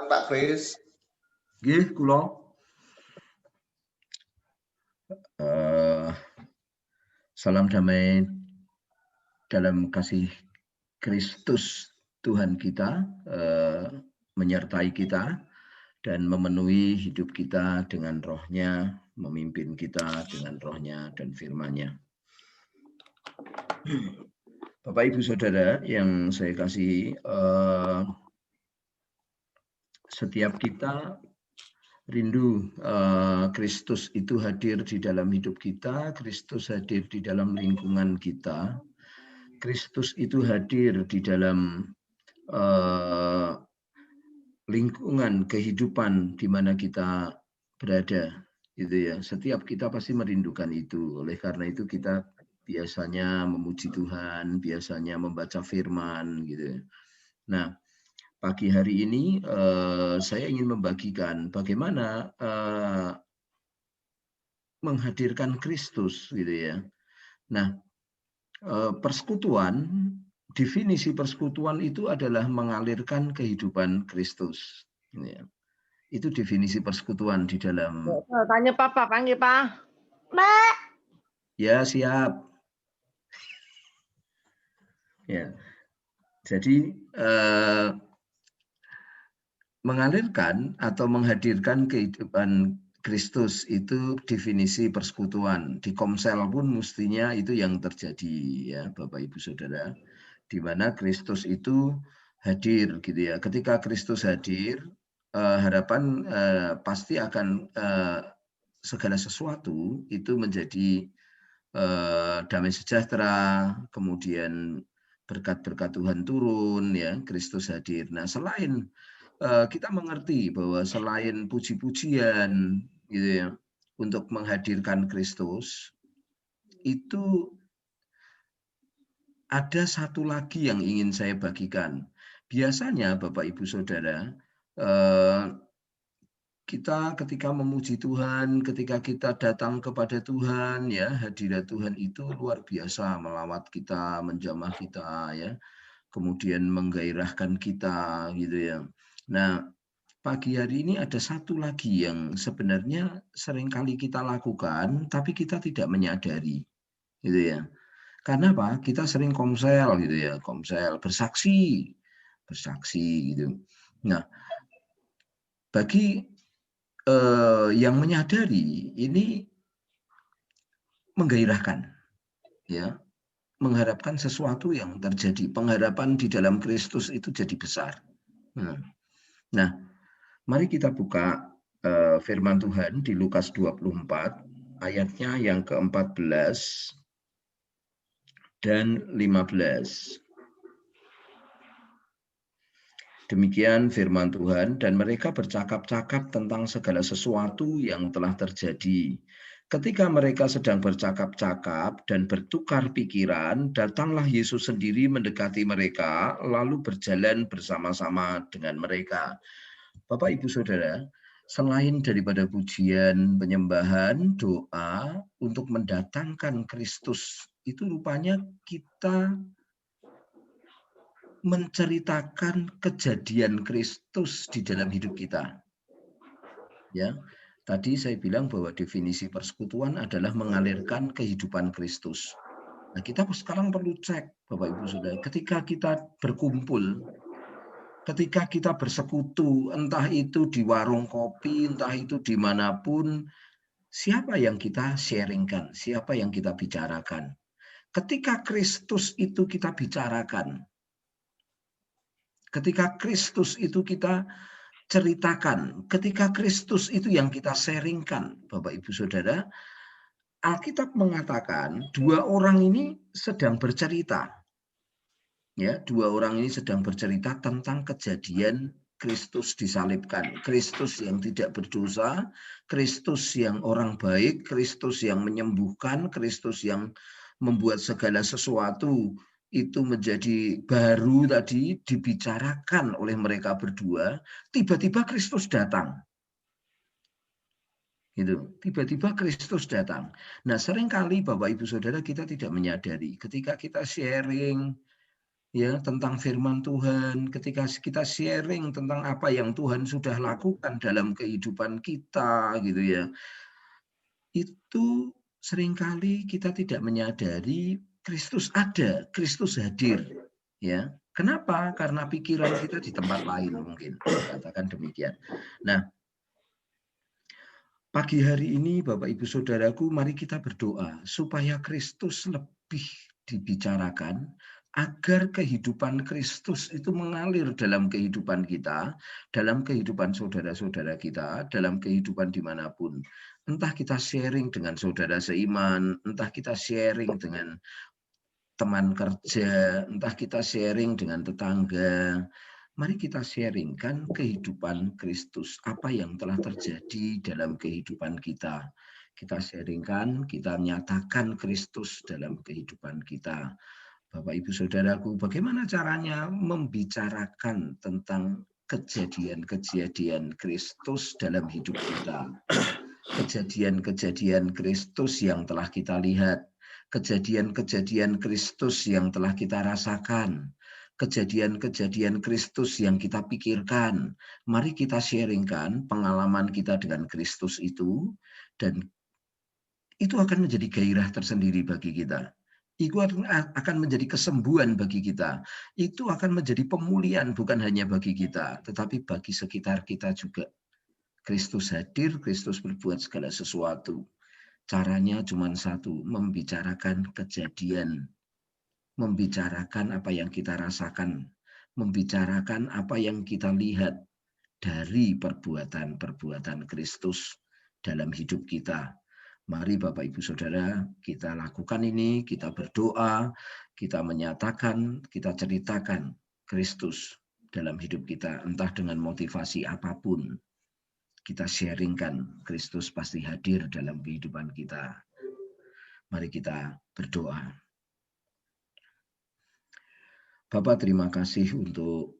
Pak Kris. Nggih, kula. Salam damai dalam kasih Kristus Tuhan kita menyertai kita dan memenuhi hidup kita dengan roh-Nya, memimpin kita dengan roh-Nya dan firman-Nya. Bapak Ibu Saudara yang saya kasihi, setiap kita rindu Kristus itu hadir di dalam hidup kita, Kristus hadir di dalam lingkungan kita, Kristus itu hadir di dalam lingkungan kehidupan di mana kita berada, gitu ya. Setiap kita pasti merindukan itu. Oleh karena itu kita biasanya memuji Tuhan, biasanya membaca firman, gitu. Nah, pagi hari ini saya ingin membagikan bagaimana menghadirkan Kristus, gitu ya. Nah, persekutuan, definisi persekutuan itu adalah mengalirkan kehidupan Kristus. Ya. Itu definisi persekutuan di dalam. Tanya Papa, panggil Pak. Mbak. Ya, siap. Ya. Jadi mengalirkan atau menghadirkan kehidupan Kristus itu definisi persekutuan. Di Komsel pun mestinya itu yang terjadi, ya Bapak Ibu Saudara, di mana Kristus itu hadir, gitu ya. Ketika Kristus hadir, harapan pasti akan segala sesuatu itu menjadi damai sejahtera, kemudian berkat-berkat Tuhan turun, ya Kristus hadir. Nah, selain kita mengerti bahwa selain puji-pujian, gitu ya, untuk menghadirkan Kristus, itu ada satu lagi yang ingin saya bagikan. Biasanya Bapak Ibu Saudara, kita ketika memuji Tuhan, ketika kita datang kepada Tuhan, ya hadirat Tuhan itu luar biasa melawat kita, menjamah kita, ya, kemudian menggairahkan kita, gitu ya. Nah, pagi hari ini ada satu lagi yang sebenarnya seringkali kita lakukan, tapi kita tidak menyadari, gitu ya. Karena apa? Kita sering komsel, gitu ya, komsel, bersaksi, gitu. Nah, bagi yang menyadari ini menggairahkan, ya, mengharapkan sesuatu yang terjadi, pengharapan di dalam Kristus itu jadi besar. Nah, mari kita buka firman Tuhan di Lukas 24 ayatnya yang ke-14 dan 15. Demikian firman Tuhan, dan mereka bercakap-cakap tentang segala sesuatu yang telah terjadi. Ketika mereka sedang bercakap-cakap dan bertukar pikiran, datanglah Yesus sendiri mendekati mereka, lalu berjalan bersama-sama dengan mereka. Bapak, Ibu, Saudara, selain daripada pujian, penyembahan, doa untuk mendatangkan Kristus, itu rupanya kita menceritakan kejadian Kristus di dalam hidup kita. Ya, tadi saya bilang bahwa definisi persekutuan adalah mengalirkan kehidupan Kristus. Nah, kita sekarang perlu cek, Bapak Ibu Saudara, ketika kita berkumpul, ketika kita bersekutu, entah itu di warung kopi, entah itu dimanapun, siapa yang kita sharingkan, siapa yang kita bicarakan. Ketika Kristus itu kita bicarakan, ketika Kristus itu kita ceritakan, ketika Kristus itu yang kita sharingkan, Bapak Ibu Saudara, Alkitab mengatakan dua orang ini sedang bercerita. Ya, dua orang ini sedang bercerita tentang kejadian Kristus disalibkan, Kristus yang tidak berdosa, Kristus yang orang baik, Kristus yang menyembuhkan, Kristus yang membuat segala sesuatu itu menjadi baru tadi dibicarakan oleh mereka berdua. Tiba-tiba Kristus datang. Itu tiba-tiba Kristus datang. Nah, seringkali Bapak Ibu Saudara kita tidak menyadari ketika kita sharing ya tentang firman Tuhan, ketika kita sharing tentang apa yang Tuhan sudah lakukan dalam kehidupan kita gitu ya. Itu seringkali kita tidak menyadari Kristus ada, Kristus hadir ya. Kenapa? Karena pikiran kita di tempat lain mungkin, katakan demikian. Nah, pagi hari ini Bapak Ibu Saudaraku, mari kita berdoa supaya Kristus lebih dibicarakan, agar kehidupan Kristus itu mengalir dalam kehidupan kita, dalam kehidupan saudara-saudara kita, dalam kehidupan dimanapun. Entah kita sharing dengan saudara seiman, entah kita sharing dengan teman kerja, entah kita sharing dengan tetangga. Mari kita sharingkan kehidupan Kristus, apa yang telah terjadi dalam kehidupan kita. Kita sharingkan, kita nyatakan Kristus dalam kehidupan kita. Bapak Ibu Saudaraku, bagaimana caranya membicarakan tentang kejadian-kejadian Kristus dalam hidup kita? Kejadian-kejadian Kristus yang telah kita lihat, kejadian-kejadian Kristus yang telah kita rasakan, kejadian-kejadian Kristus yang kita pikirkan. Mari kita sharingkan pengalaman kita dengan Kristus itu, dan itu akan menjadi gairah tersendiri bagi kita. Itu akan menjadi kesembuhan bagi kita. Itu akan menjadi pemulihan bukan hanya bagi kita, tetapi bagi sekitar kita juga. Kristus hadir, Kristus berbuat segala sesuatu. Caranya cuma satu, membicarakan kejadian. Membicarakan apa yang kita rasakan, membicarakan apa yang kita lihat dari perbuatan-perbuatan Kristus dalam hidup kita. Mari Bapak Ibu Saudara, kita lakukan ini, kita berdoa, kita menyatakan, kita ceritakan Kristus dalam hidup kita, entah dengan motivasi apapun. Kita sharingkan, Kristus pasti hadir dalam kehidupan kita. Mari kita berdoa. Bapak, terima kasih untuk